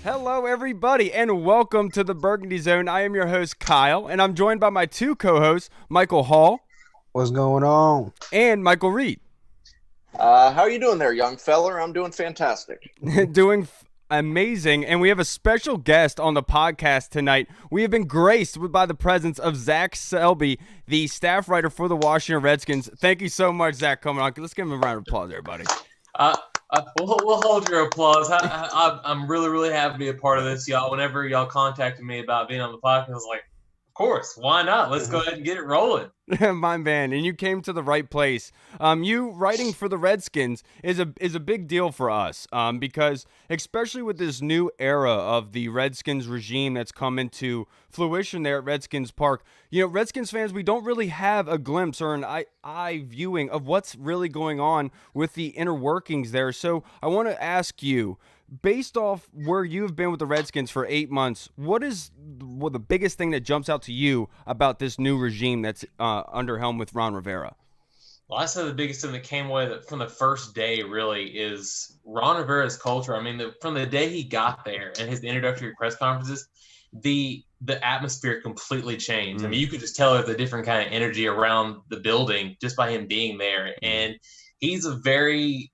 Hello, everybody, and welcome to the Burgundy Zone. I am your host, Kyle, and I'm joined by my two co-hosts, Michael Hall. What's going on? And Michael Reed. How are you doing there, young feller? I'm doing fantastic. Doing amazing, and we have a special guest on the podcast tonight. We have been graced by the presence of Zach Selby, the staff writer for the Washington Redskins. Thank you so much, Zach, coming on. Let's give him a round of applause, everybody. We'll hold your applause. I'm really, really happy to be a part of this, y'all. Whenever y'all contacted me about being on the podcast, I was like, of course, why not? Let's go ahead and get it rolling. My man, and you came to the right place. You writing for the Redskins is a big deal for us because especially with this new era of the Redskins regime that's come into fruition there at Redskins Park, you know, Redskins fans, we don't really have a glimpse or an eye viewing of what's really going on with the inner workings there. So I want to ask you, based off where you've been with the Redskins for 8 months, what is the biggest thing that jumps out to you about this new regime that's under helm with Ron Rivera? Well, I said the biggest thing that came away from the first day really is Ron Rivera's culture. I mean, from the day he got there and his introductory press conferences, the atmosphere completely changed. I mean, you could just tell there's a different kind of energy around the building just by him being there. And he's a very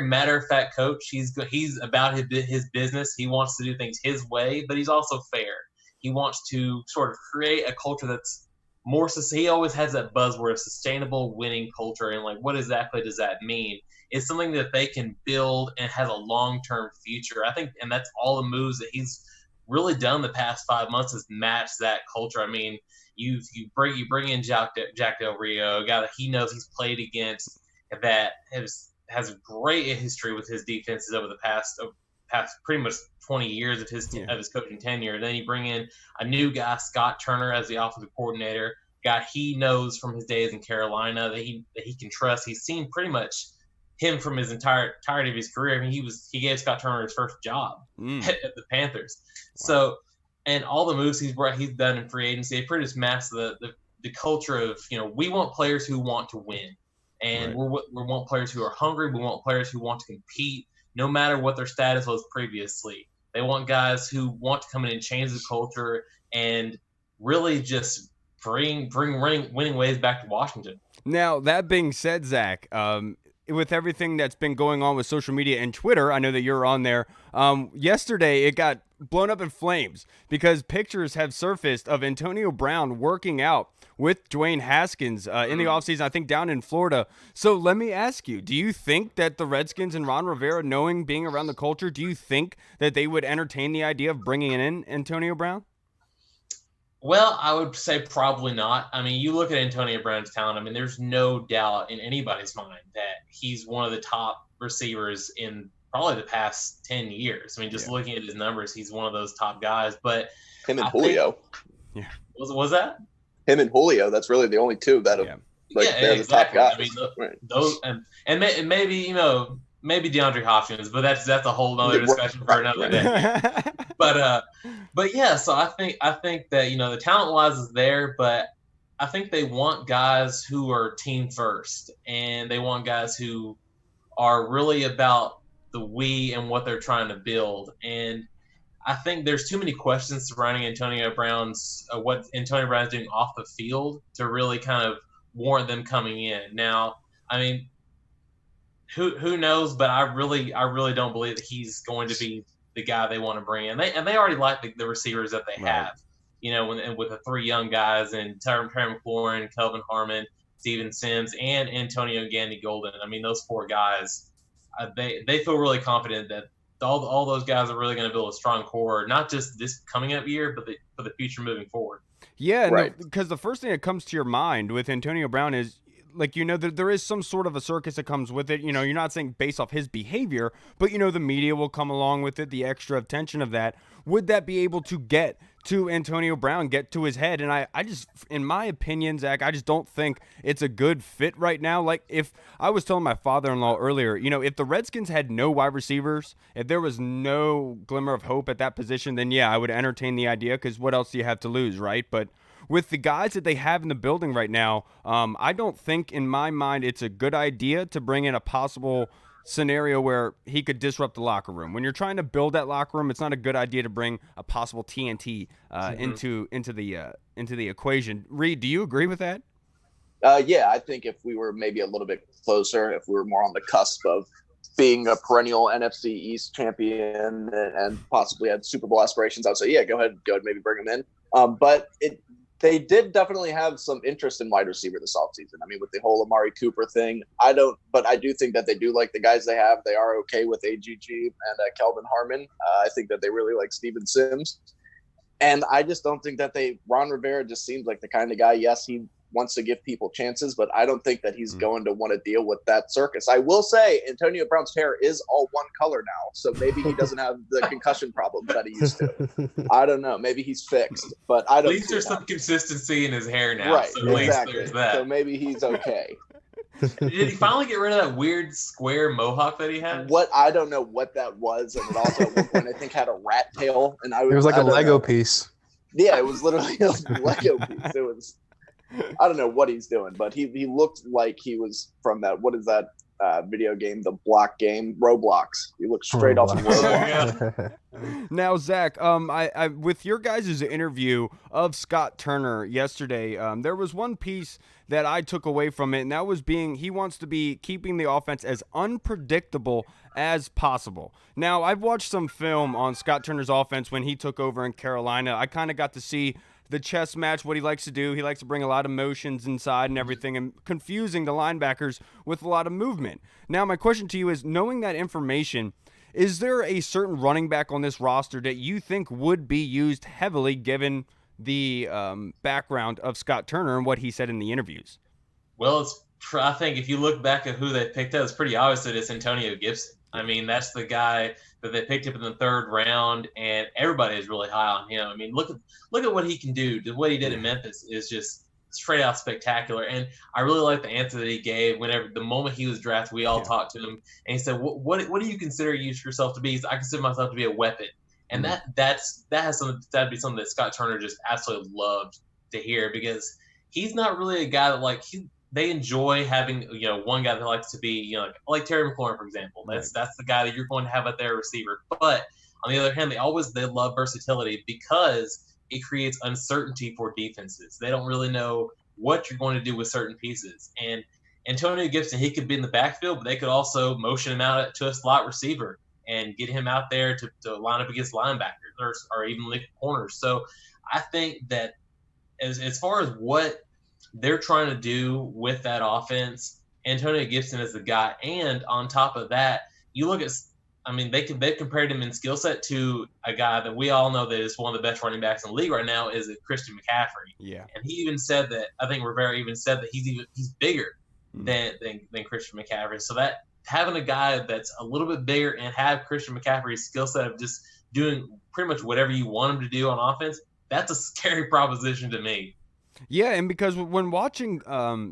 matter of fact coach. He's about his business. He wants to do things his way, but he's also fair. He wants to sort of create a culture that's more. He always has that buzzword of sustainable winning culture, and like, what exactly does that mean? It's something that they can build and has a long-term future. I think, and that's all the moves that he's really done the past 5 months is match that culture. I mean, you bring in Jack Del Rio, a guy that he knows he's played against, that has a great history with his defenses over the past pretty much 20 years of his coaching tenure. Then you bring in a new guy, Scott Turner, as the offensive coordinator, guy he knows from his days in Carolina that he can trust. He's seen pretty much him from his entirety of his career. I mean, he gave Scott Turner his first job at the Panthers. Wow. So, and all the moves he's done in free agency, they pretty much match the culture of, you know, we want players who want to win. And we want players who are hungry. We want players who want to compete, no matter what their status was previously. They want guys who want to come in and change the culture and really just bring winning ways back to Washington. Now, that being said, Zach, with everything that's been going on with social media and Twitter, I know that you're on there. Yesterday, it got blown up in flames because pictures have surfaced of Antonio Brown working out with Dwayne Haskins in the offseason, I think down in Florida. So let me ask you, do you think that the Redskins and Ron Rivera, being around the culture, do you think that they would entertain the idea of bringing in Antonio Brown? Well, I would say probably not. I mean, you look at Antonio Brown's talent. I mean, there's no doubt in anybody's mind that he's one of the top receivers in probably the past 10 years. I mean, just looking at his numbers, he's one of those top guys. But him and Julio. Was that? Him and Julio, that's really the only two that have, they're exactly. the top guys. I mean, those and maybe, you know, maybe DeAndre Hopkins, but that's a whole other discussion for another day. But yeah, so I think that, you know, the talent-wise is there, but I think they want guys who are team first, and they want guys who are really about the we and what they're trying to build. And I think there's too many questions surrounding Antonio Brown's what Antonio Brown's doing off the field to really kind of warrant them coming in. Now, I mean, who knows? But I really don't believe that he's going to be the guy they want to bring in. They already like the receivers that they have. You know, with the three young guys and Terry McLaurin, Kelvin Harmon, Steven Sims, and Antonio Gandy Golden. I mean, those four guys, they feel really confident that all those guys are really going to build a strong core, not just this coming up year, but for the future moving forward. Yeah, because the first thing that comes to your mind with Antonio Brown is, like, you know, there is some sort of a circus that comes with it. You know, you're not saying based off his behavior, but, you know, the media will come along with it, the extra attention of that. Would that be able to get to Antonio Brown, get to his head? And I just, in my opinion, Zach, I just don't think it's a good fit right now. Like, if I was telling my father-in-law earlier, you know, if the Redskins had no wide receivers, if there was no glimmer of hope at that position, then yeah, I would entertain the idea, because what else do you have to lose, right? But with the guys that they have in the building right now, I don't think in my mind it's a good idea to bring in a possible scenario where he could disrupt the locker room. When you're trying to build that locker room, it's not a good idea to bring a possible TNT into the equation. Reed, do you agree with that? Yeah, I think if we were maybe a little bit closer, if we were more on the cusp of being a perennial NFC East champion and possibly had Super Bowl aspirations, I would say, yeah, go ahead, maybe bring them in. But they did definitely have some interest in wide receiver this offseason. I mean, with the whole Amari Cooper thing, but I do think that they do like the guys they have. They are okay with AGG and Kelvin Harmon. I think that they really like Steven Sims. And I just don't think that Ron Rivera just seems like the kind of guy, yes, he wants to give people chances, but I don't think that he's going to want to deal with that circus. I will say Antonio Brown's hair is all one color now, so maybe he doesn't have the concussion problems that he used to. I don't know. Maybe he's fixed, but I don't. At least there's some consistency in his hair now. Right, so at least there's that. So maybe he's okay. Did he finally get rid of that weird square mohawk that he had? I don't know what that was, and it also at one point I think had a rat tail, and it was like a Lego piece. Yeah, it was literally a Lego piece. It was. I don't know what he's doing, but he looked like he was from that. What is that video game? The block game, Roblox. He looked straight off of Roblox. Now, Zach, I with your guys' interview of Scott Turner yesterday, there was one piece that I took away from it, and that was he wants to be keeping the offense as unpredictable as possible. Now, I've watched some film on Scott Turner's offense when he took over in Carolina. I kind of got to see the chess match, what he likes to do. He likes to bring a lot of motions inside and everything and confusing the linebackers with a lot of movement. Now, my question to you is, knowing that information, is there a certain running back on this roster that you think would be used heavily given the background of Scott Turner and what he said in the interviews? Well, I think if you look back at who they picked up, it's pretty obvious that it's Antonio Gibson. I mean, that's the guy that they picked up in the third round, and everybody is really high on him. I mean, look at what he can do. What he did in Memphis is just straight out spectacular. And I really like the answer that he gave whenever the moment he was drafted. We all talked to him, and he said, "What do you consider yourself to be?" He said, "I consider myself to be a weapon." And that'd be something that Scott Turner just absolutely loved to hear, because he's not really a guy that they enjoy having, one guy that likes to be, like Terry McLaurin, for example. That's the guy that you're going to have at their receiver. But on the other hand, they love versatility because it creates uncertainty for defenses. They don't really know what you're going to do with certain pieces. And Antonio Gibson, he could be in the backfield, but they could also motion him out to a slot receiver and get him out there to line up against linebackers or even lick corners. So I think that as far as what they're trying to do with that offense, Antonio Gibson is the guy. And on top of that, you look at, they compared him in skill set to a guy that we all know that is one of the best running backs in the league right now, is Christian McCaffrey. Yeah. And he even said that, I think Rivera even said that he's bigger than Christian McCaffrey. So that having a guy that's a little bit bigger and have Christian McCaffrey's skill set of just doing pretty much whatever you want him to do on offense, that's a scary proposition to me. Yeah, and because when watching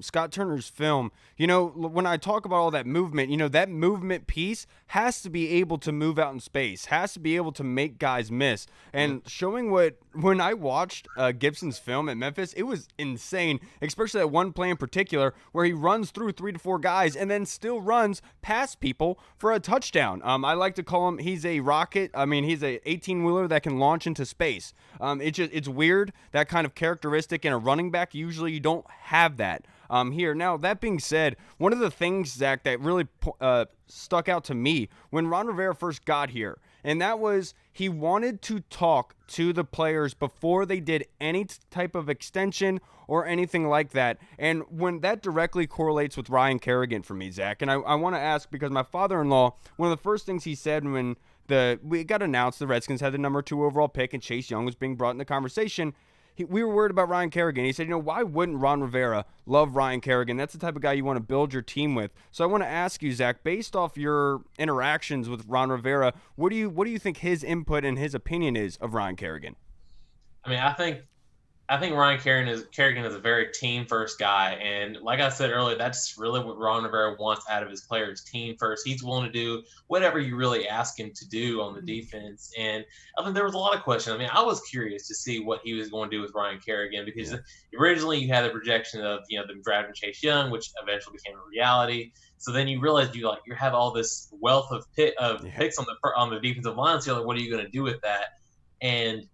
Scott Turner's film, when I talk about all that movement, that movement piece has to be able to move out in space, has to be able to make guys miss. And showing when I watched Gibson's film at Memphis, it was insane, especially that one play in particular where he runs through 3 to 4 guys and then still runs past people for a touchdown. I like to call him, he's a rocket. I mean, he's a 18-wheeler that can launch into space. It's weird, that kind of characteristic in a running back. Usually you don't have that here. Now, that being said, one of the things, Zach, that really stuck out to me when Ron Rivera first got here, and that was he wanted to talk to the players before they did any type of extension or anything like that. And when that directly correlates with Ryan Kerrigan for me, Zach, and I want to ask, because my father-in-law, one of the first things he said when we got announced the Redskins had the number 2 overall pick and Chase Young was being brought in the conversation, we were worried about Ryan Kerrigan. He said, why wouldn't Ron Rivera love Ryan Kerrigan? That's the type of guy you want to build your team with. So I want to ask you, Zach, based off your interactions with Ron Rivera, what do you think his input and his opinion is of Ryan Kerrigan? I mean, I think I think Ryan Kerrigan is a very team first guy, and like I said earlier, that's really what Ron Rivera wants out of his players: team first. He's willing to do whatever you really ask him to do on the defense. And I think there was a lot of questions. I mean, I was curious to see what he was going to do with Ryan Kerrigan because originally you had the projection of them drafting Chase Young, which eventually became a reality. So then you realize you have all this wealth of picks on the defensive line. So you're like, what are you going to do with that? And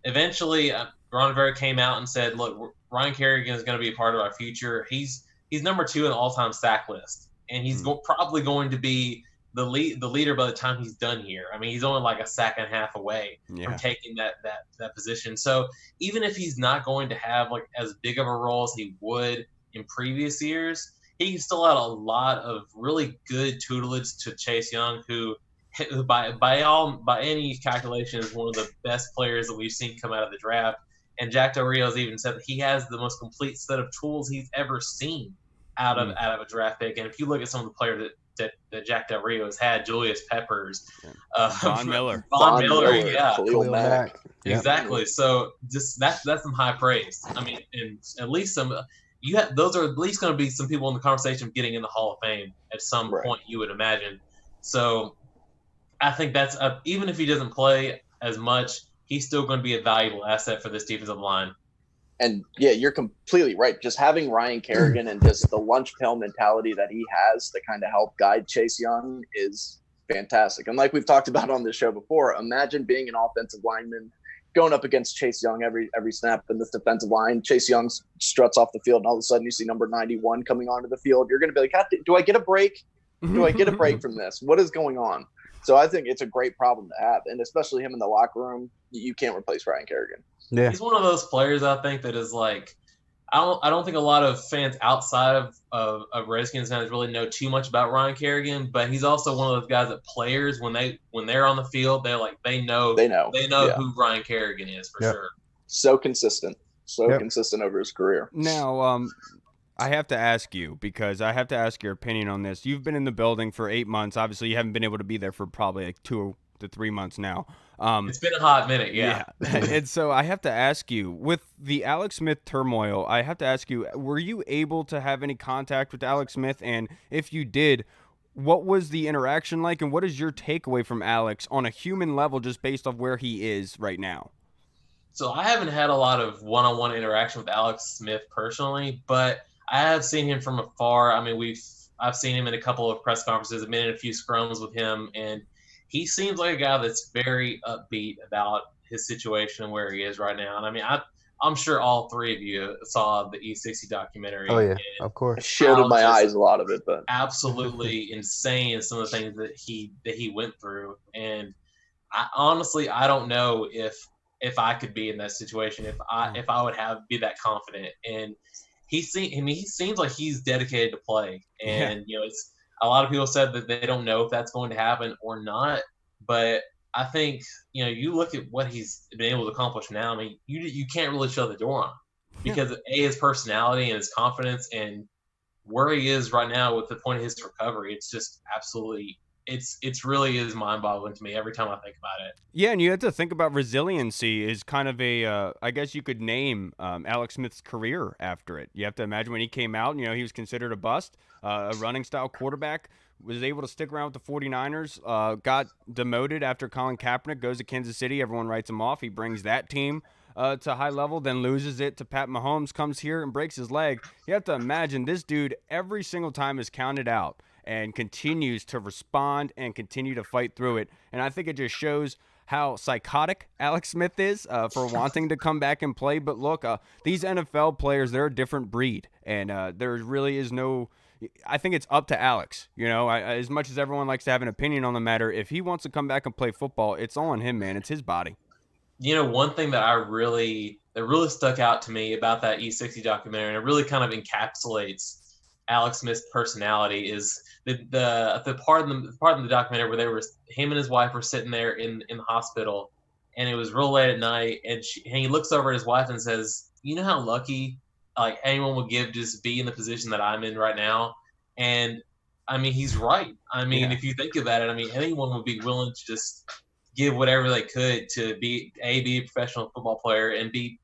eventually, Ron Rivera came out and said, "Look, Ryan Kerrigan is going to be a part of our future. He's number 2 in the all-time sack list, and he's probably going to be the leader by the time he's done here. I mean, he's only like a sack and a half away from taking that position. So even if he's not going to have like as big of a role as he would in previous years, he still had a lot of really good tutelage to Chase Young, who by any calculation is one of the best players that we've seen come out of the draft. And Jack Del Rio's even said that he has the most complete set of tools he's ever seen out of a draft pick. And if you look at some of the players that Jack Del Rio has had, Julius Peppers, Von Miller, yeah, Khalil Mack. Exactly. So just that's some high praise. I mean, and at least those are at least going to be some people in the conversation of getting in the Hall of Fame at some point, you would imagine. So I think that's even if he doesn't play as much, he's still going to be a valuable asset for this defensive line. And yeah, you're completely right. Just having Ryan Kerrigan and just the lunch pail mentality that he has to kind of help guide Chase Young is fantastic. And like we've talked about on this show before, imagine being an offensive lineman going up against Chase Young every snap in this defensive line. Chase Young struts off the field, and all of a sudden you see number 91 coming onto the field. You're going to be like, do I get a break? Do I get a break from this? What is going on? So I think it's a great problem to have, and especially him in the locker room. You can't replace Ryan Kerrigan. Yeah, he's one of those players I think that is like, I don't think a lot of fans outside of Redskins fans really know too much about Ryan Kerrigan, but he's also one of those guys that players when they're on the field, they know who Ryan Kerrigan is for sure. So consistent over his career. Now, I have to ask you, because I have to ask your opinion on this. You've been in the building for 8 months. Obviously, you haven't been able to be there for probably like 2 to 3 months now. It's been a hot minute, yeah. And so I have to ask you, with the Alex Smith turmoil, I have to ask you, were you able to have any contact with Alex Smith? And if you did, what was the interaction like? And what is your takeaway from Alex on a human level, just based off where he is right now? So I haven't had a lot of one-on-one interaction with Alex Smith personally, but I have seen him from afar. I mean, I've seen him in a couple of press conferences. I've been in a few scrums with him, and he seems like a guy that's very upbeat about his situation and where he is right now. And I mean, I'm sure all 3 of you saw the E60 documentary. Oh yeah, of course. I shielded my eyes a lot of it, but absolutely insane some of the things that he went through. And I honestly don't know if I could be in that situation, if I would be that confident. And he seems like he's dedicated to play. And it's a lot of people said that they don't know if that's going to happen or not. But I think you look at what he's been able to accomplish now. I mean, you can't really shut the door on him because his personality and his confidence and where he is right now with the point of his recovery. It's just absolutely. It's really is mind-boggling to me every time I think about it. Yeah, and you have to think about resiliency is kind of a, I guess you could name Alex Smith's career after it. You have to imagine when he came out, he was considered a bust, a running-style quarterback, was able to stick around with the 49ers, got demoted after Colin Kaepernick goes to Kansas City. Everyone writes him off. He brings that team to high level, then loses it to Pat Mahomes, comes here and breaks his leg. You have to imagine this dude every single time is counted out and continues to respond and continue to fight through it. And I think it just shows how psychotic Alex Smith is for wanting to come back and play. But look, these NFL players, they're a different breed. And there really is no – I think it's up to Alex. As much as everyone likes to have an opinion on the matter, if he wants to come back and play football, it's all on him, man. It's his body. One thing that really stuck out to me about that E60 documentary, and it really kind of encapsulates Alex Smith's personality, is the part in the documentary where him and his wife were sitting there in the hospital, and it was real late at night, and he looks over at his wife and says, "You know how lucky like anyone would give to just be in the position that I'm in right now?" And I mean, he's right. I mean, if you think about it, I mean, anyone would be willing to just give whatever they could to be a professional football player and be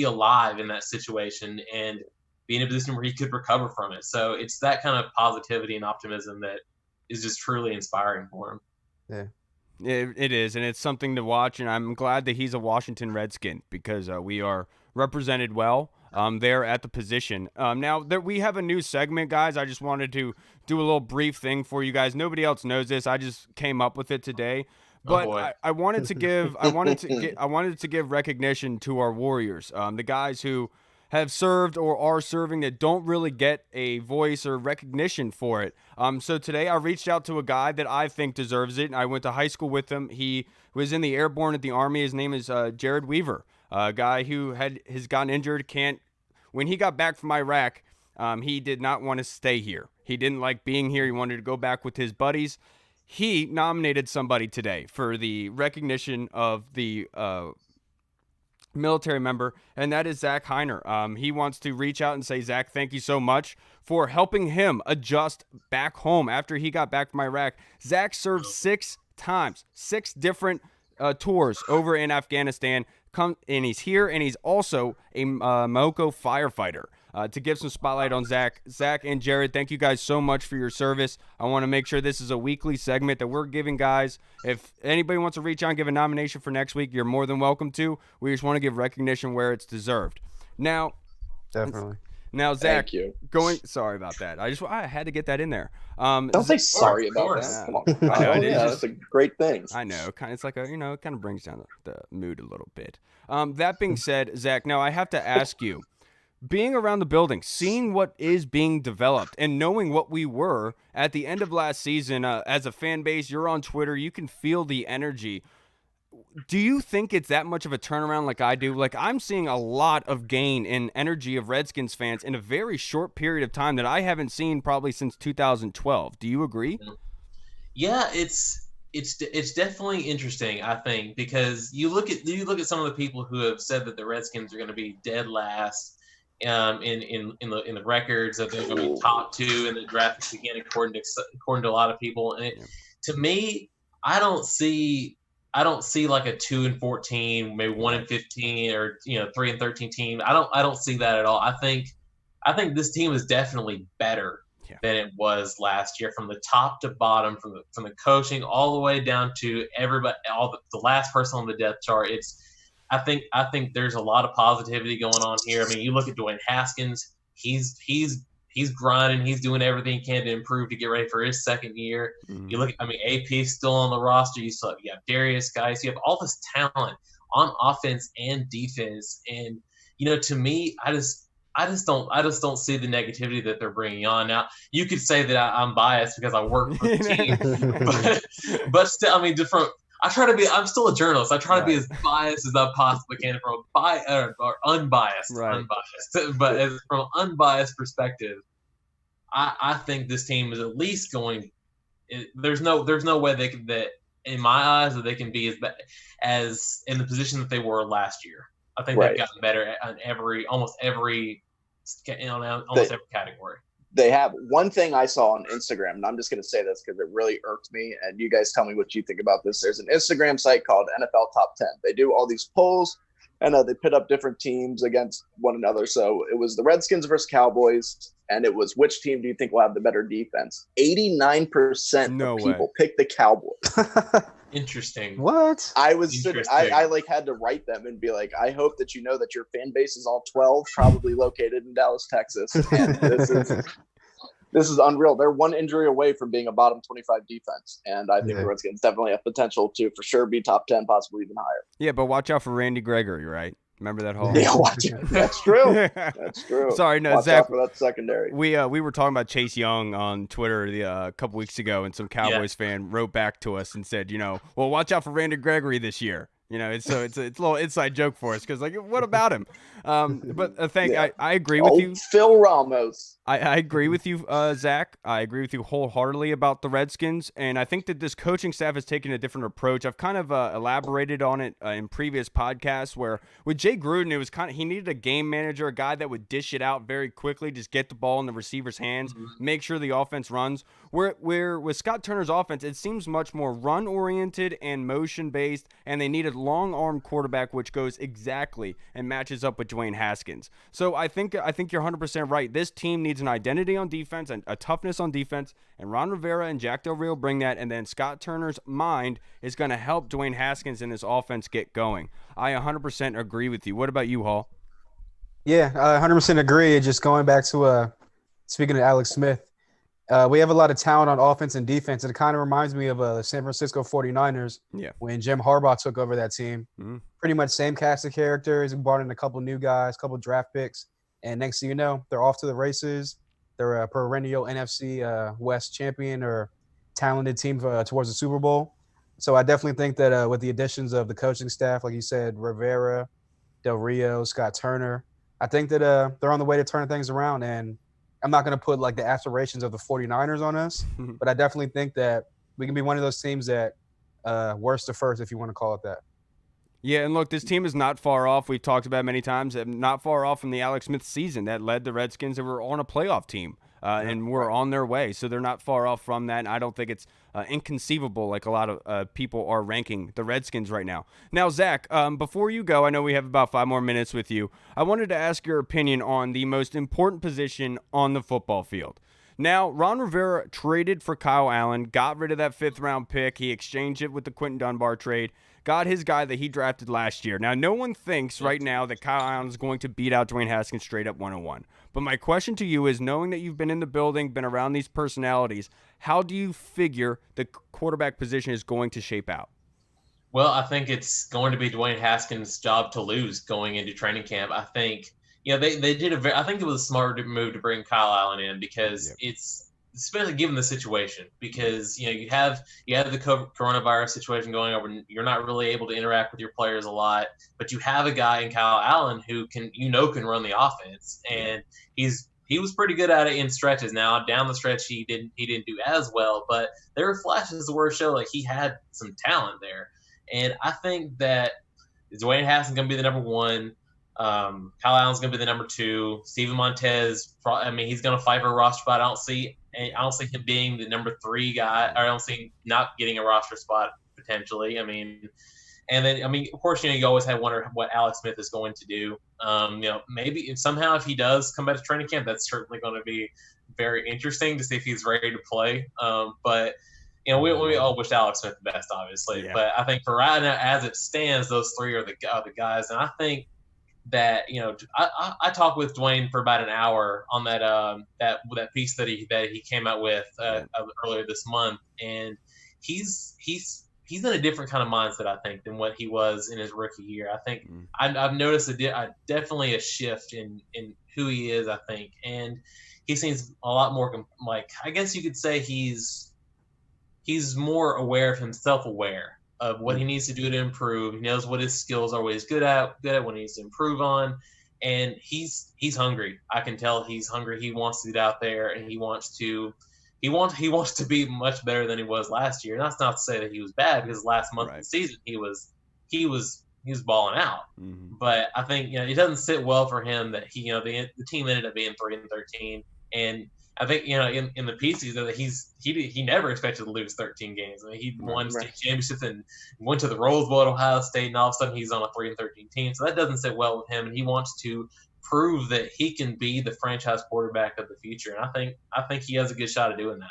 alive in that situation and be in a position where he could recover from it. So it's that kind of positivity and optimism that is just truly inspiring for him. Yeah. It is, and it's something to watch, and I'm glad that he's a Washington Redskin because we are represented well there at the position. Now, that we have a new segment, guys, I just wanted to do a little brief thing for you guys. Nobody else knows this. I just came up with it today. But I wanted to give I wanted to give recognition to our Warriors, the guys who have served or are serving that don't really get a voice or recognition for it. So today I reached out to a guy that I think deserves it. I went to high school with him. He was in the Airborne at the Army. His name is Jared Weaver, a guy who has gotten injured. When he got back from Iraq, he did not want to stay here. He didn't like being here. He wanted to go back with his buddies. He nominated somebody today for the recognition of the military member, and that is Zach Heiner. He wants to reach out and say, Zach, thank you so much for helping him adjust back home after he got back from Iraq. Zach served 6 times, 6 different tours over in Afghanistan. And he's here, and he's also a MOCO firefighter. To give some spotlight on Zach and Jared, thank you guys so much for your service. I want to make sure this is a weekly segment that we're giving guys. If anybody wants to reach out and give a nomination for next week, you're more than welcome to. We just want to give recognition where it's deserved. Now, Definitely. Now, Zach, Thank you. Sorry about that. I had to get that in there. Don't say sorry about that. Come on. I know, it is that's a great thing. I know. It's like it kind of brings down the mood a little bit. That being said, Zach, now I have to ask you, being around the building, seeing what is being developed, and knowing what we were at the end of last season as a fan base, you're on Twitter, you can feel the energy. Do you think it's that much of a turnaround like I do? Like, I'm seeing a lot of gain in energy of Redskins fans in a very short period of time that I haven't seen probably since 2012. Do you agree? Yeah, it's definitely interesting, I think, because you look at some of the people who have said that the Redskins are going to be dead last in the records, that they're going to be top 2 in the draft again, according to a lot of people. And to me, I don't see like a 2-14, maybe 1-15, or 3-13 team. I don't see that at all. I think this team is definitely better than it was last year, from the top to bottom, from the coaching all the way down to everybody, the last person on the depth chart. I think there's a lot of positivity going on here. I mean, you look at Dwayne Haskins. He's grinding. He's doing everything he can to improve to get ready for his second year. Mm-hmm. You look, AP's still on the roster. You have Darius guys. You have all this talent on offense and defense. And to me, I just don't see the negativity that they're bringing on. Now, you could say that I'm biased because I work for the team, but still, I mean, I'm still a journalist. I try to be as biased as I possibly can from unbiased. But from an unbiased perspective, I think this team is at least going. There's no way that in my eyes that they can be as in the position that they were last year. I think they've gotten better on almost every category. They have. One thing I saw on Instagram, and I'm just going to say this because it really irked me, and you guys tell me what you think about this. There's an Instagram site called NFL Top 10. They do all these polls, and they pit up different teams against one another. So it was the Redskins versus Cowboys, and it was which team do you think will have the better defense? 89% of people picked the Cowboys. Interesting. What? I had to write them and be like, I hope that you know that your fan base is all 12, probably located in Dallas, Texas. And this is unreal. They're one injury away from being a bottom 25 defense. And I think the Redskins definitely have potential to for sure be top 10, possibly even higher. Yeah, but watch out for Randy Gregory, right? Remember that whole? Yeah, watch it. That's true. That's true. Sorry, no, watch Zach. Out for that secondary. We were talking about Chase Young on Twitter a couple weeks ago, and some Cowboys fan wrote back to us and said, well, watch out for Randy Gregory this year. It's a little inside joke for us because, like, what about him? But Yeah. I agree with you. Phil Ramos. I agree with you, Zach. I agree with you wholeheartedly about the Redskins, and I think that this coaching staff has taken a different approach. I've kind of elaborated on it in previous podcasts, where with Jay Gruden, it was he needed a game manager, a guy that would dish it out very quickly, just get the ball in the receiver's hands, make sure the offense runs. Where with Scott Turner's offense, it seems much more run-oriented and motion-based, and they needed long-arm quarterback, which goes exactly and matches up with Dwayne Haskins. So I think you're 100% right. This team needs an identity on defense and a toughness on defense, and Ron Rivera and Jack Del Rio bring that, and then Scott Turner's mind is going to help Dwayne Haskins and this offense get going. I 100% agree with you. What about you, Hall? Yeah, I 100% agree. Just going back to speaking of Alex Smith, we have a lot of talent on offense and defense, and it kind of reminds me of the San Francisco 49ers when Jim Harbaugh took over that team. Pretty much same cast of characters. We brought in a couple new guys, a couple draft picks, and next thing you know, they're off to the races. They're a perennial NFC West champion or talented team towards the Super Bowl. So I definitely think that with the additions of the coaching staff, like you said, Rivera, Del Rio, Scott Turner, I think that they're on the way to turn things around. And I'm not going to put like the aspirations of the 49ers on us, but I definitely think that we can be one of those teams that worst to first, if you want to call it that. Yeah, and look, this team is not far off. We've talked about it many times. Not far off from the Alex Smith season that led the Redskins that were on a playoff team and were on their way. So they're not far off from that. And I don't think it's inconceivable like a lot of people are ranking the Redskins right now. Now, Zach, before you go, I know we have about 5 more minutes with you. I wanted to ask your opinion on the most important position on the football field. Now, Ron Rivera traded for Kyle Allen, got rid of that 5th-round pick. He exchanged it with the Quentin Dunbar trade, got his guy that he drafted last year. Now, no one thinks right now that Kyle Allen is going to beat out Dwayne Haskins straight up 101. But my question to you is, knowing that you've been in the building, been around these personalities, how do you figure the quarterback position is going to shape out? Well, I think it's going to be Dwayne Haskins' job to lose going into training camp. I think they did I think it was a smart move to bring Kyle Allen in because it's especially given the situation because you have the coronavirus situation going over. You're not really able to interact with your players a lot, but you have a guy in Kyle Allen who can run the offense, and he was pretty good at it in stretches. Now down the stretch he didn't do as well, but there were flashes where it showed like he had some talent there, and I think that Dwayne Haskins going to be the number 1. Kyle Allen's going to be the number 2. Steven Montez, he's going to fight for a roster spot. I don't see him being the number 3 guy. Or I don't see him not getting a roster spot potentially. And then of course, you always have wonder what Alex Smith is going to do. Maybe somehow if he does come back to training camp, that's certainly going to be very interesting to see if he's ready to play. But we all wish Alex Smith the best, obviously. Yeah. But I think for right now, as it stands, those 3 are the guys, and I think that I talked with Dwayne for about an hour on that piece that he came out with earlier this month, and he's in a different kind of mindset, I think, than what he was in his rookie year. I think I've noticed definitely a shift in who he is, I think, and he seems a lot more like, I guess you could say he's more aware of himself, aware of what he needs to do to improve. He knows what his skills are, what he's good at what he needs to improve on. And he's hungry. I can tell he's hungry. He wants to get out there and he wants to be much better than he was last year. And that's not to say that he was bad, because last month of the season he was balling out. But I think it doesn't sit well for him that the team ended up being 3-13, and I think in the pieces that he never expected to lose 13 games. He won state championships and went to the Rose Bowl at Ohio State, and all of a sudden he's on a 3-13 team. So that doesn't sit well with him, and he wants to prove that he can be the franchise quarterback of the future. And I think he has a good shot at doing that.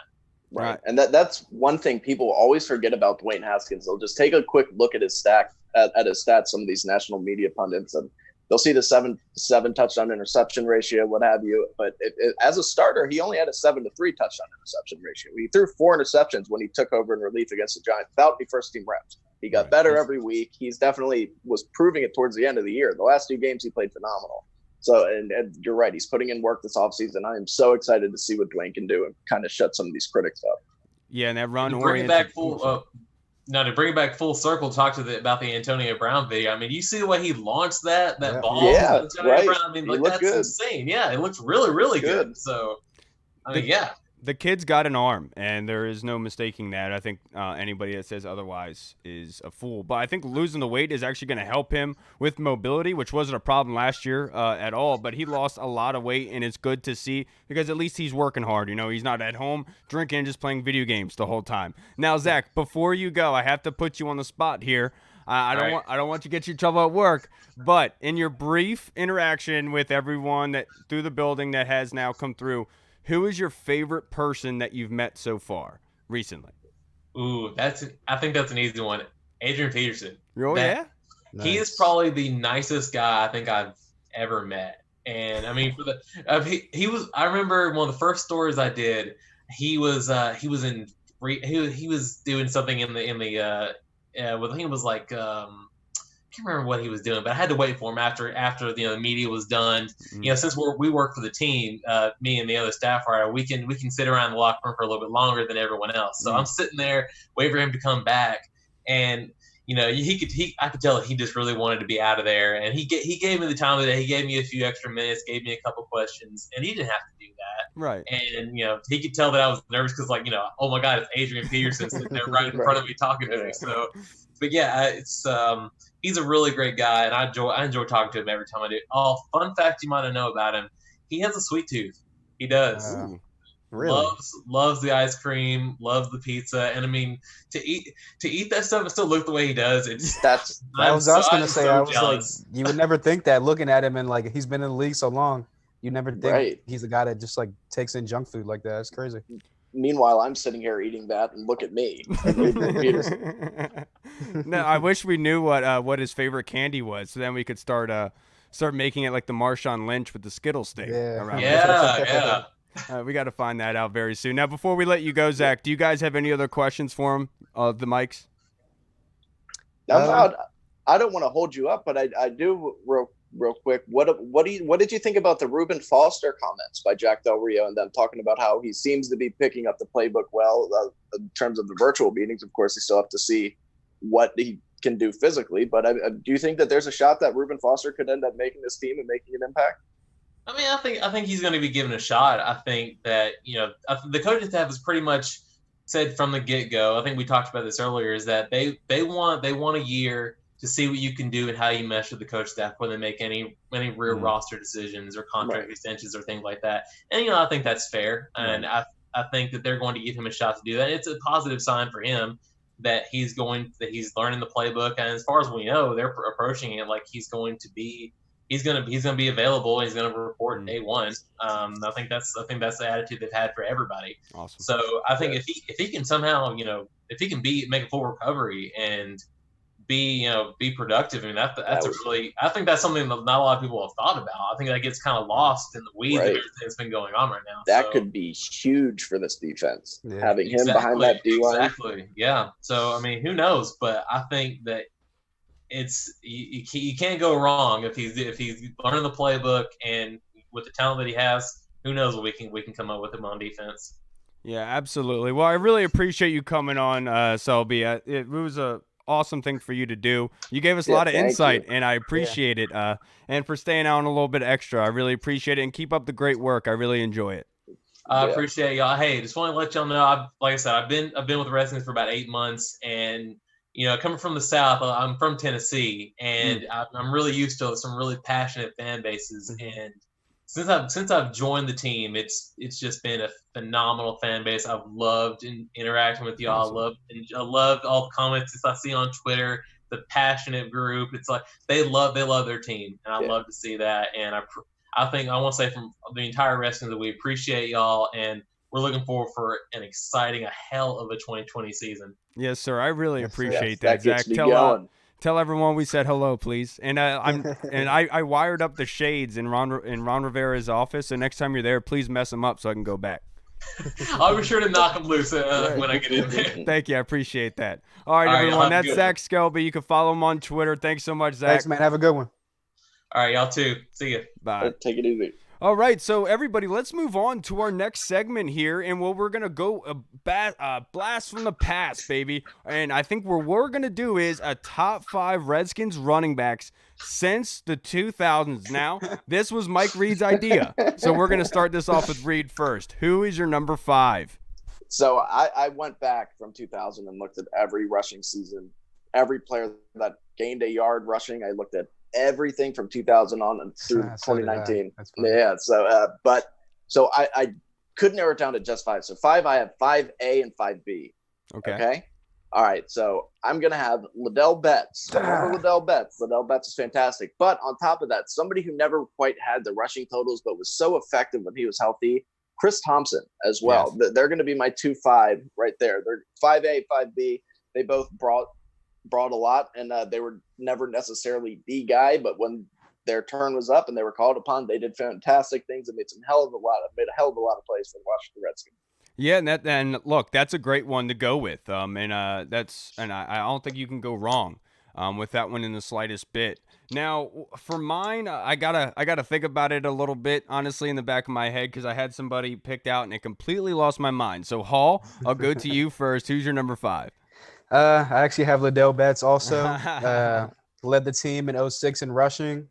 Right, and that's one thing people always forget about Dwayne Haskins. They'll just take a quick look at his his stats. Some of these national media pundits, and they'll see the 7 touchdown interception ratio, what have you. But as a starter, he only had a 7-3 touchdown interception ratio. He threw 4 interceptions when he took over in relief against the Giants without any first-team reps. He got better every week. He's definitely was proving it towards the end of the year. The last 2 games he played phenomenal. So, and you're right, he's putting in work this offseason. I am so excited to see what Dwayne can do and kind of shut some of these critics up. Yeah, and that run bring it back full. now to bring it back full circle, talk about the Antonio Brown video. I mean, you see the way he launched that ball. Yeah, Antonio Brown. I mean, he like looked that's good. insane. Yeah, it looks really, really good. So, I mean, yeah. The kid's got an arm, and there is no mistaking that. I think anybody that says otherwise is a fool. But I think losing the weight is actually going to help him with mobility, which wasn't a problem last year at all. But he lost a lot of weight, and it's good to see because at least he's working hard. You know, he's not at home drinking and just playing video games the whole time. Now, Zach, before you go, I have to put you on the spot here. I don't want you to get you in trouble at work, but in your brief interaction with everyone that through the building that has now come through, who is your favorite person that you've met so far recently? Ooh, I think that's an easy one. Adrian Peterson. Oh, yeah? He is probably the nicest guy I think I've ever met. And I mean, he was. I remember one of the first stories I did. He was doing something in the I think it was like I can't remember what he was doing, but I had to wait for him after the media was done. You know, since we work for the team, me and the other staff writer, we can sit around the locker room for a little bit longer than everyone else. So I'm sitting there waiting for him to come back, and you know, I could tell that he just really wanted to be out of there, and he gave me the time of the day. He gave me a few extra minutes, gave me a couple questions, and he didn't have to do that. Right. And you know, he could tell that I was nervous because, like, you know, oh my God, it's Adrian Peterson sitting there right in front of me talking to me. So, but yeah, it's he's a really great guy, and I enjoy talking to him every time I do. Oh, fun fact you might not know about him: he has a sweet tooth. He does. Really? Loves the ice cream, loves the pizza, and I mean, to eat that stuff and still look the way he does, I was gonna say, I was jealous. Like, you would never think that looking at him, and like he's been in the league so long, you never think he's a guy that just like takes in junk food like that. It's crazy. Meanwhile, I'm sitting here eating that, and look at me. No, I wish we knew what his favorite candy was, so then we could start making it like the Marshawn Lynch with the Skittles thing. Yeah. We got to find that out very soon. Now, before we let you go, Zach, do you guys have any other questions for him of the mics? I don't want to hold you up, but I do real quick. What did you think about the Reuben Foster comments by Jack Del Rio and them talking about how he seems to be picking up the playbook well in terms of the virtual meetings? Of course, they still have to see what he can do physically, but do you think that there's a shot that Reuben Foster could end up making this team and making an impact? I mean, I think he's going to be given a shot. I think that, you know, the coaching staff has pretty much said from the get-go, I think we talked about this earlier, is that they want a year to see what you can do and how you mesh with the coach staff when they make any real roster decisions or contract extensions or things like that. And, you know, I think that's fair. And I think that they're going to give him a shot to do that. It's a positive sign for him that he's learning the playbook. And as far as we know, they're approaching it like he's going to be available. He's going to report day one. I think that's the attitude they've had for everybody. Awesome. So I think if he can somehow, you know, if he can make a full recovery and be productive, I mean, I think that's something that not a lot of people have thought about. I think that gets kind of lost in the weeds of everything that's been going on right now. That could be huge for this defense, having him behind that D line. Exactly. Yeah. So I mean, who knows? But I think that you can't go wrong if he's learning the playbook, and with the talent that he has, who knows what we can come up with him on defense. Yeah, absolutely. Well, I really appreciate you coming on, Selby. It was a awesome thing for you to do. You gave us a lot of insight, and I appreciate it. And for staying on a little bit extra, I really appreciate it. And keep up the great work. I really enjoy it. I appreciate y'all. Hey, just want to let y'all know, like I said, I've been with the Redskins for about 8 months, and you know, coming from the South, I'm from Tennessee, and I'm really used to some really passionate fan bases. And since I've joined the team, it's just been a phenomenal fan base. I've loved interacting with y'all. Awesome. I loved all the comments I see on Twitter. The passionate group. It's like they love their team, and I love to see that. And I think I want to say from the entire Redskins that we appreciate y'all, and we're looking forward for an exciting, a hell of a 2020 season. Yes, sir. I really appreciate that, Zach. Tell everyone we said hello, please. And I wired up the shades in Ron Rivera's office. And next time you're there, please mess them up so I can go back. I'll be sure to knock them loose when I get in there. Thank you. I appreciate that. All right, everyone. That's Zach Selby. You can follow him on Twitter. Thanks so much, Zach. Thanks, man. Have a good one. All right, y'all too. See you. Bye. Take it easy. All right, so everybody, let's move on to our next segment here, and we're gonna go blast from the past, baby. And I think what we're gonna do is a top 5 Redskins running backs since the 2000s. Now, this was Mike Reed's idea, so we're gonna start this off with Reed first. Who is your number 5? So I went back from 2000 and looked at every rushing season, every player that gained a yard rushing. I looked at everything from 2000 on through 2019. Yeah. So I could narrow it down to just 5. So 5, I have 5A and 5B. Okay. All right. So I'm going to have Liddell Betts. Remember Liddell Betts? Liddell Betts is fantastic. But on top of that, somebody who never quite had the rushing totals, but was so effective when he was healthy, Chris Thompson as well. Yes. They're going to be my 2-5 right there. They're 5A, 5B. They both brought a lot, and they were never necessarily the guy, but when their turn was up and they were called upon, they did fantastic things and made a hell of a lot of plays for the Washington Redskins. Yeah, and look, that's a great one to go with. I don't think you can go wrong with that one in the slightest bit. Now, for mine, I gotta think about it a little bit, honestly, in the back of my head, because I had somebody picked out and it completely lost my mind. So, Hall, I'll go to you first. Who's your number 5? I actually have Liddell Betts also. Led the team in 2006 in rushing.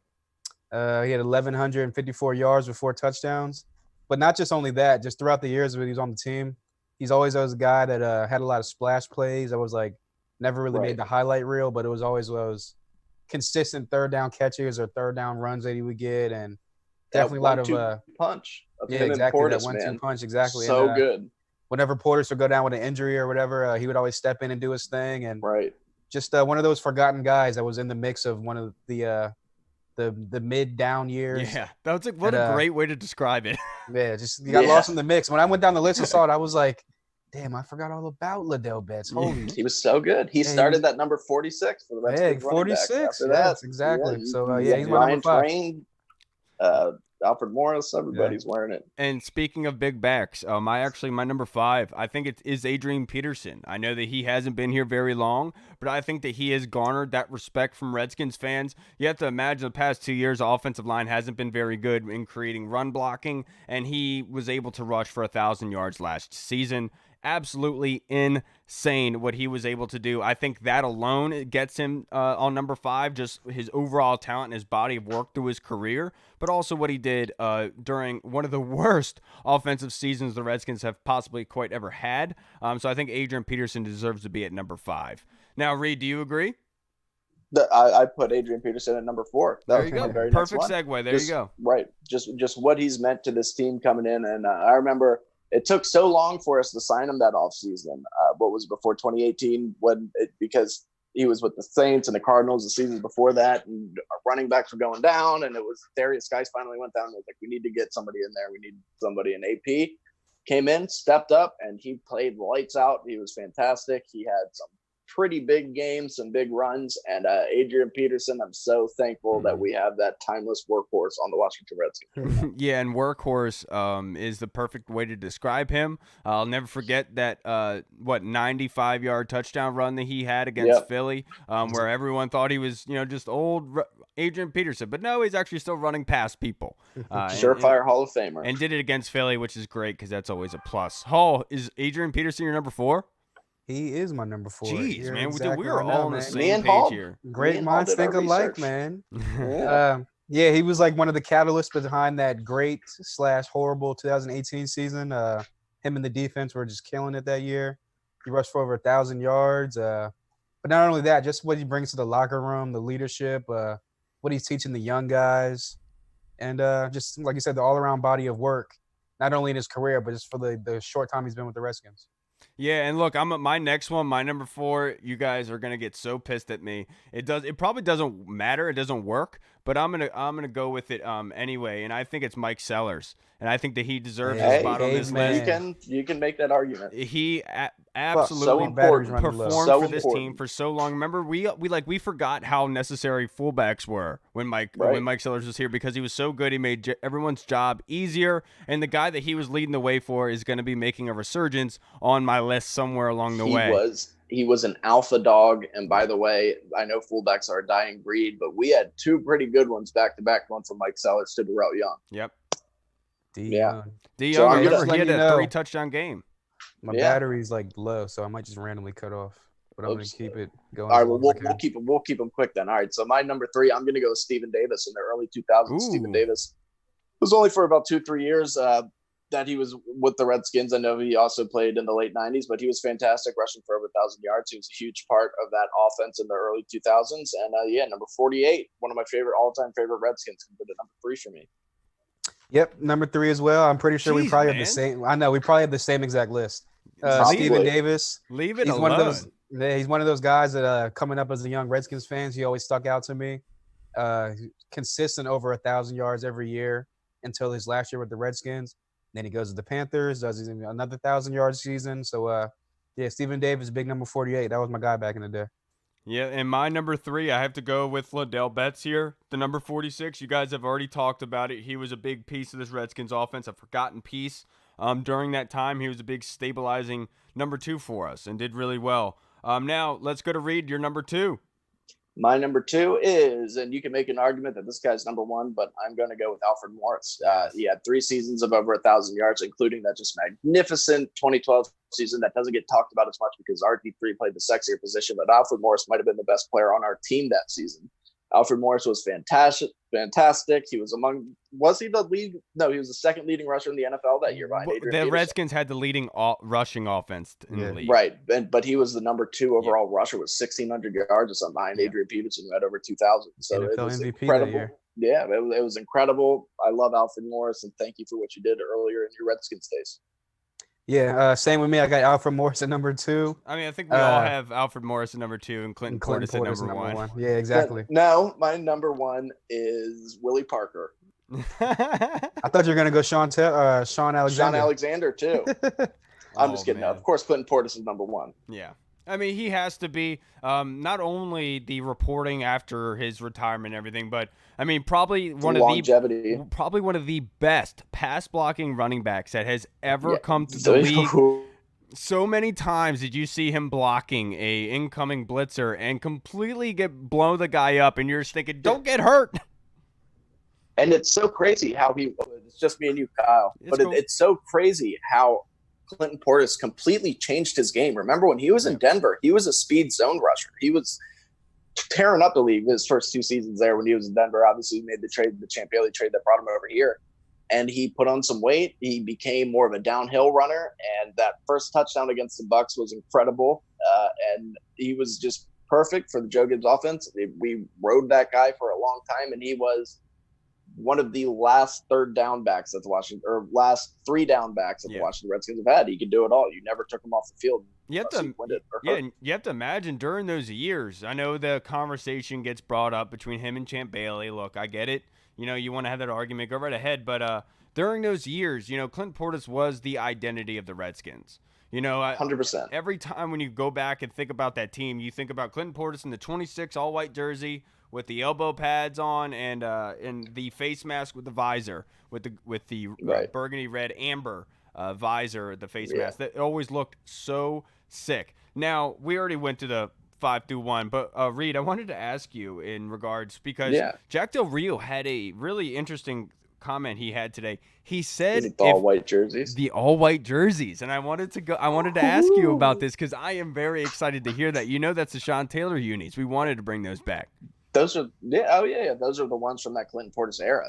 He had 1,154 yards with 4 touchdowns. But not just only that, just throughout the years when he was on the team, he's always a guy that had a lot of splash plays. I was like, never really made the highlight reel, but it was always those consistent third down catches or third down runs that he would get. And definitely a lot of punch. Yeah, exactly. Portis, that 1-2 punch, exactly. So good. Whenever Portis would go down with an injury or whatever, he would always step in and do his thing. And just one of those forgotten guys that was in the mix of one of the mid-down years. Yeah, that's a great way to describe it. Yeah, just got lost in the mix. When I went down the list and saw it, I was like, damn, I forgot all about Liddell Betts. Holy, he was so good. He started that number 46 for the Redskins. 46. Yes, exactly. So he's my number 5. Train, Alfred Morris, everybody's wearing it. And speaking of big backs, my number 5, I think it is Adrian Peterson. I know that he hasn't been here very long, but I think that he has garnered that respect from Redskins fans. You have to imagine the past 2 years, the offensive line hasn't been very good in creating run blocking, and he was able to rush for 1,000 yards last season. Absolutely insane what he was able to do. I think that alone gets him on number 5, just his overall talent and his body of work through his career, but also what he did during one of the worst offensive seasons the Redskins have possibly quite ever had. So I think Adrian Peterson deserves to be at number 5. Now, Reed, do you agree? I put Adrian Peterson at number 4. There you go. Perfect segue. There you go. Right. Just what he's meant to this team coming in. And I remember it took so long for us to sign him that offseason. What was before 2018 because he was with the Saints and the Cardinals the seasons before that, and our running backs were going down, and it was Darius Guice finally went down and was like, we need to get somebody in there. We need somebody in AP. Came in, stepped up, and he played lights out. He was fantastic. He had some pretty big games, some big runs, and Adrian Peterson, I'm so thankful that we have that timeless workhorse on the Washington Redskins. Yeah, and workhorse is the perfect way to describe him. I'll never forget that 95-yard touchdown run that he had against Philly, where everyone thought he was just old Adrian Peterson, but no, he's actually still running past people. Surefire Hall of Famer, and did it against Philly, which is great because that's always a plus. Hall, is Adrian Peterson your number 4? He is my number 4. Jeez, man, we are all on the same page here. Great minds think alike, man. Yeah, he was like one of the catalysts behind that great / horrible 2018 season. Him and the defense were just killing it that year. He rushed for over 1,000 yards. But not only that, just what he brings to the locker room, the leadership, what he's teaching the young guys, and just like you said, the all-around body of work, not only in his career, but just for the short time he's been with the Redskins. Yeah, and look, I'm at my next one, my number 4. You guys are gonna get so pissed at me. It probably doesn't matter. It doesn't work, but I'm gonna go with it anyway. And I think it's Mike Sellers, and I think that he deserves a spot on this list. You can make that argument. He absolutely performed for this team for so long. Remember, we forgot how necessary fullbacks were when Mike Sellers was here, because he was so good. He made everyone's job easier, and the guy that he was leading the way for is going to be making a resurgence on my list somewhere along the way. He was an alpha dog, and by the way, I know fullbacks are a dying breed, but we had 2 pretty good ones back to back, one from Mike Sellers to Darrell Young. Yep. Yeah. D So Young, I'm remember gonna- he had letting you a know. 3-touchdown game. My Yeah. battery's like low, so I might just randomly cut off. But I'm Oops. gonna keep it going. All right, as well, long as I we'll keep them quick then. All right, so my number 3, I'm going to go with Stephen Davis in the early 2000s. Ooh. Stephen Davis was only for about 2-3 years that he was with the Redskins. I know he also played in the late 90s, but he was fantastic, rushing for over 1,000 yards. He was a huge part of that offense in the early 2000s. And number 48, one of my all-time favorite Redskins, can put it number 3 for me. Yep, number 3 as well. I'm pretty sure we Jeez, probably have man. the same. I know we probably have the same exact list. Probably. Stephen Davis. Leave it He's alone. one of those. Yeah, he's one of those guys that coming up as a young Redskins fans, he always stuck out to me. Consistent over 1,000 yards every year until his last year with the Redskins. Then he goes to the Panthers, does another 1,000-yard season. So, Stephen Davis, big number 48. That was my guy back in the day. Yeah, and my number 3, I have to go with Ladell Betts here. The number 46, you guys have already talked about it. He was a big piece of this Redskins offense, a forgotten piece. During that time, he was a big stabilizing number 2 for us and did really well. Now, let's go to Reed, your number 2. My number 2 is, and you can make an argument that this guy's number 1, but I'm going to go with Alfred Morris. He had 3 seasons of over 1,000 yards, including that just magnificent 2012 season that doesn't get talked about as much because RG3 played the sexier position, but Alfred Morris might have been the best player on our team that season. Alfred Morris was fantastic. He was he the lead? No, he was the second leading rusher in the NFL that year behind Adrian The Peterson. Redskins had the leading rushing offense in the league. Right, but he was the number 2 overall rusher with 1,600 yards or something behind Adrian Peterson, who had over 2,000. So NFL it was MVP incredible. that year. Yeah, it was incredible. I love Alfred Morris, and thank you for what you did earlier in your Redskins days. Yeah, same with me. I got Alfred Morris at number 2. I mean, I think we all have Alfred Morris at number 2 and Clinton Portis at number 1. Yeah, exactly. No, my number 1 is Willie Parker. I thought you were going to go Sean Alexander. Sean Alexander, too. I'm just kidding. Man. No, of course, Clinton Portis is number 1. Yeah. I mean, he has to be not only the reporting after his retirement and everything, but I mean, probably one of the best pass blocking running backs that has ever come to the league. So many times did you see him blocking a incoming blitzer and completely blow the guy up, and you're just thinking, "Don't get hurt." And it's so crazy how it's just me and you, Kyle. It's so crazy how Clinton Portis completely changed his game. Remember when he was in Denver, he was a speed zone rusher. He was tearing up the league his first 2 seasons there when he was in Denver. Obviously, he made the Champ Bailey trade that brought him over here. And he put on some weight. He became more of a downhill runner. And that first touchdown against the Bucs was incredible. And he was just perfect for the Joe Gibbs offense. We rode that guy for a long time, and he was one of the last third down backs that the last 3 down backs that the Washington Redskins have had. He could do it all. You never took him off the field. You have to imagine during those years, I know the conversation gets brought up between him and Champ Bailey. Look, I get it. You want to have that argument, go right ahead. But during those years, Clinton Portis was the identity of the Redskins. 100%. Every time when you go back and think about that team, you think about Clinton Portis in the 26 all-white jersey with the elbow pads on and the face mask with the visor, with the burgundy red amber visor, the face mask. That always looked so sick. Now, we already went to the 5-1, but Reed, I wanted to ask you in regards because Jack Del Rio had a really interesting comment he had today. He said the all-white jerseys. The all-white jerseys, and I wanted to ask you about this because I am very excited to hear that. That's the Sean Taylor unis. We wanted to bring those back. Those are those are the ones from that Clinton Portis era.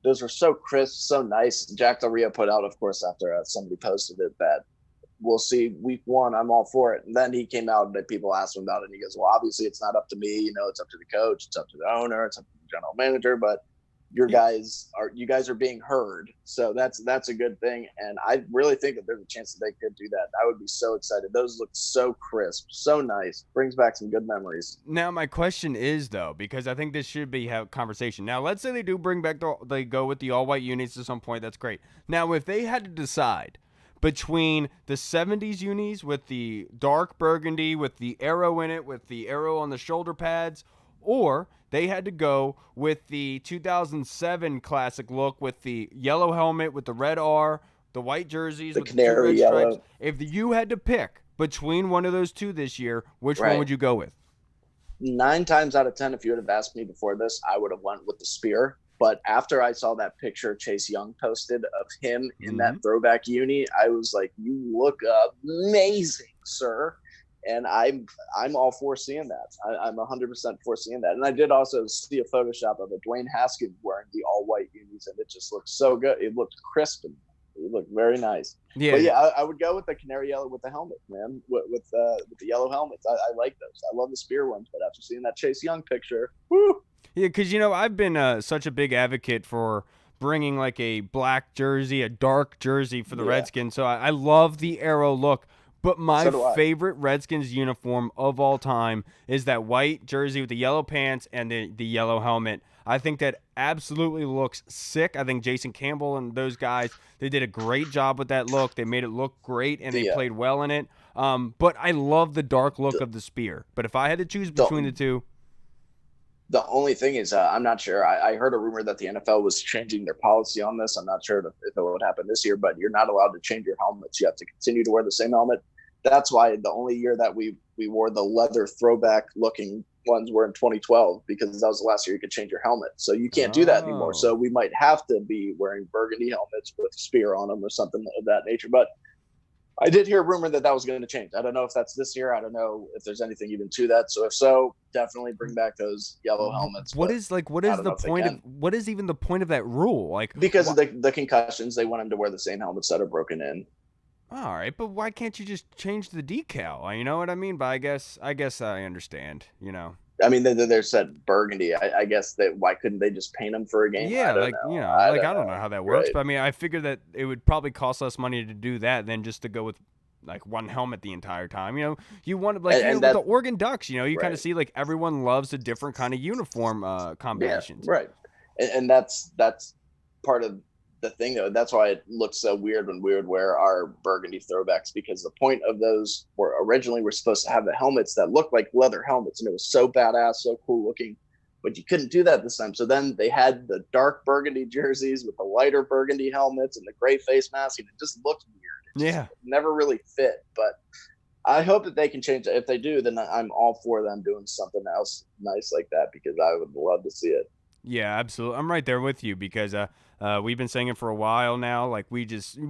Those were so crisp, so nice. Jack Del Rio put out, of course, after somebody posted it that we'll see week 1. I'm all for it. And then he came out and people asked him about it. And he goes, well, obviously it's not up to me. It's up to the coach. It's up to the owner. It's up to the general manager. But you guys are being heard. So that's a good thing. And I really think that there's a chance that they could do that. I would be so excited. Those look so crisp, so nice. Brings back some good memories. Now, my question is, though, because I think this should be a conversation. Now, let's say they do bring back they go with the all-white unis at some point. That's great. Now, if they had to decide between the 70s unis with the dark burgundy, with the arrow in it, with the arrow on the shoulder pads, or they had to go with the 2007 classic look with the yellow helmet, with the red R, the white jerseys, with the canary red yellow stripes. If you had to pick between one of those two this year, which one would you go with? 9 times out of 10, if you would have asked me before this, I would have went with the spear. But after I saw that picture Chase Young posted of him in that throwback uni, I was like, "You look amazing, sir." And I'm all for seeing that. I'm 100% for seeing that. And I did also see a Photoshop of Dwayne Haskins wearing the all white unis, and it just looked so good. It looked crisp and it looked very nice. Yeah, but yeah, I would go with the canary yellow with the helmet, man. With the yellow helmets, I like those. I love the Spear ones, but after seeing that Chase Young picture, whoo. Yeah, because I've been such a big advocate for bringing like a black jersey, a dark jersey for the Redskins. So I love the arrow look. But my favorite Redskins uniform of all time is that white jersey with the yellow pants and the yellow helmet. I think that absolutely looks sick. I think Jason Campbell and those guys, they did a great job with that look. They made it look great, and they played well in it. But I love the dark look of the Spear. But if I had to choose between the two. The only thing is, I'm not sure. I heard a rumor that the NFL was changing their policy on this. I'm not sure if it would happen this year, but you're not allowed to change your helmets. You have to continue to wear the same helmet. That's why the only year that we wore the leather throwback looking ones were in 2012, because that was the last year you could change your helmet. So you can't do that anymore. So we might have to be wearing burgundy helmets with a spear on them or something of that nature. But I did hear a rumor that was going to change. I don't know if that's this year. I don't know if there's anything even to that. So if so, definitely bring back those yellow helmets. What is the point of what is even the point of that rule? Like, because of the concussions, they want them to wear the same helmets that are broken in. All right, but why can't you just change the decal? You know what I mean? But I guess I understand. I mean, they're said burgundy. I guess that why couldn't they just paint them for a game? Yeah, I don't know how that works. Right. But I mean, I figured that it would probably cost less money to do that than just to go with like one helmet the entire time. You want to with the Oregon Ducks. You kind of see like everyone loves a different kind of uniform combinations. Yeah, right, and that's part of the thing, though. That's why it looks so weird when we would wear our burgundy throwbacks, because the point of those were originally we're supposed to have the helmets that looked like leather helmets, and it was so badass, so cool looking, but you couldn't do that this time. So then they had the dark burgundy jerseys with the lighter burgundy helmets and the gray face mask, and it just looked weird. It just never really fit. But I hope that they can change it. If they do, then I'm all for them doing something else nice like that, because I would love to see it. Yeah, absolutely. I'm right there with you, because we've been saying it for a while now. Like we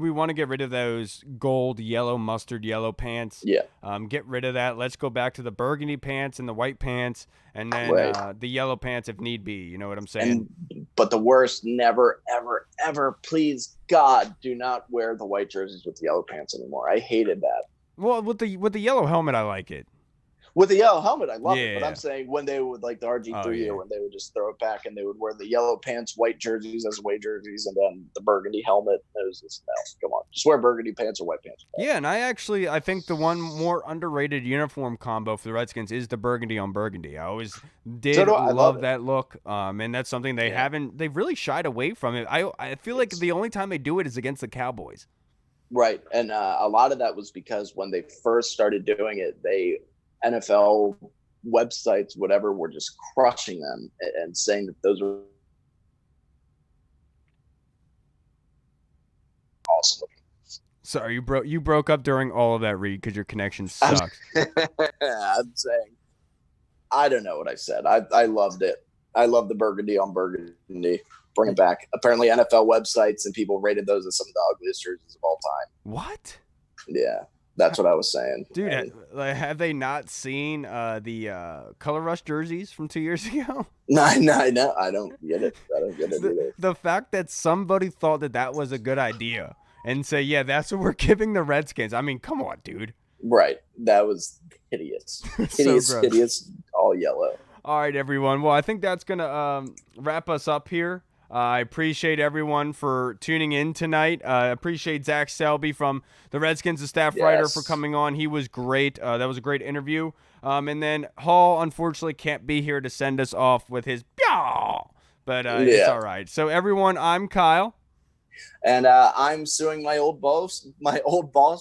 want to get rid of those gold, yellow, mustard yellow pants. Yeah. Get rid of that. Let's go back to the burgundy pants and the white pants, and then the yellow pants if need be. You know what I'm saying? But the worst, never, ever, ever, please God, do not wear the white jerseys with the yellow pants anymore. I hated that. Well, with the yellow helmet, I like it. With the yellow helmet, I love it. But I'm saying when they would, like the RG3, or when they would just throw it back and they would wear the yellow pants, white jerseys as away jerseys, and then the burgundy helmet. It was just, no, come on. Just wear burgundy pants or white pants. Yeah, and I think the one more underrated uniform combo for the Redskins is the burgundy on burgundy. I always did love that look. And that's something they've really shied away from it. I feel like the only time they do it is against the Cowboys. Right. And a lot of that was because when they first started doing it, NFL websites, whatever, were just crushing them and saying that those were awesome. Sorry, you broke up during all of that, Reed, because your connection sucks. I'm saying, I don't know what I said. I loved it. I love the burgundy on burgundy. Bring it back. Apparently, NFL websites and people rated those as some of the ugliest jerseys of all time. What? Yeah. That's what I was saying. Dude, have they not seen the Color Rush jerseys from 2 years ago? No, I don't get it. I don't get it either. The fact that somebody thought that was a good idea and say, yeah, that's what we're giving the Redskins. I mean, come on, dude. Right. That was hideous. Hideous, all yellow. All right, everyone. Well, I think that's going to wrap us up here. I appreciate everyone for tuning in tonight. I appreciate Zach Selby from the Redskins, the staff writer, for coming on. He was great. That was a great interview. And then Hall, unfortunately, can't be here to send us off with his but it's all right. So, everyone, I'm Kyle. And I'm suing my old boss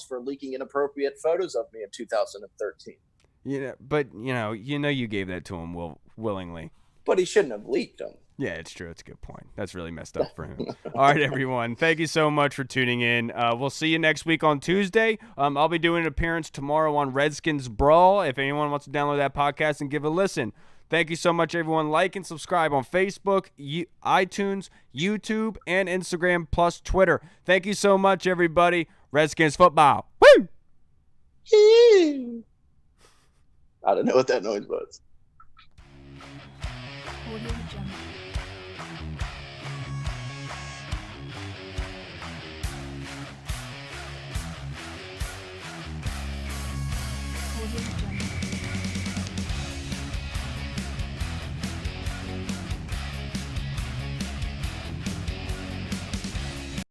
for leaking inappropriate photos of me in 2013. Yeah, but you gave that to him willingly. But he shouldn't have leaked them. Yeah, it's true. It's a good point. That's really messed up for him. All right, everyone. Thank you so much for tuning in. We'll see you next week on Tuesday. I'll be doing an appearance tomorrow on Redskins Brawl. If anyone wants to download that podcast and give it a listen. Thank you so much, everyone. Like and subscribe on Facebook, iTunes, YouTube, and Instagram, plus Twitter. Thank you so much, everybody. Redskins football. Woo! I don't know what that noise was. Audio Jungle.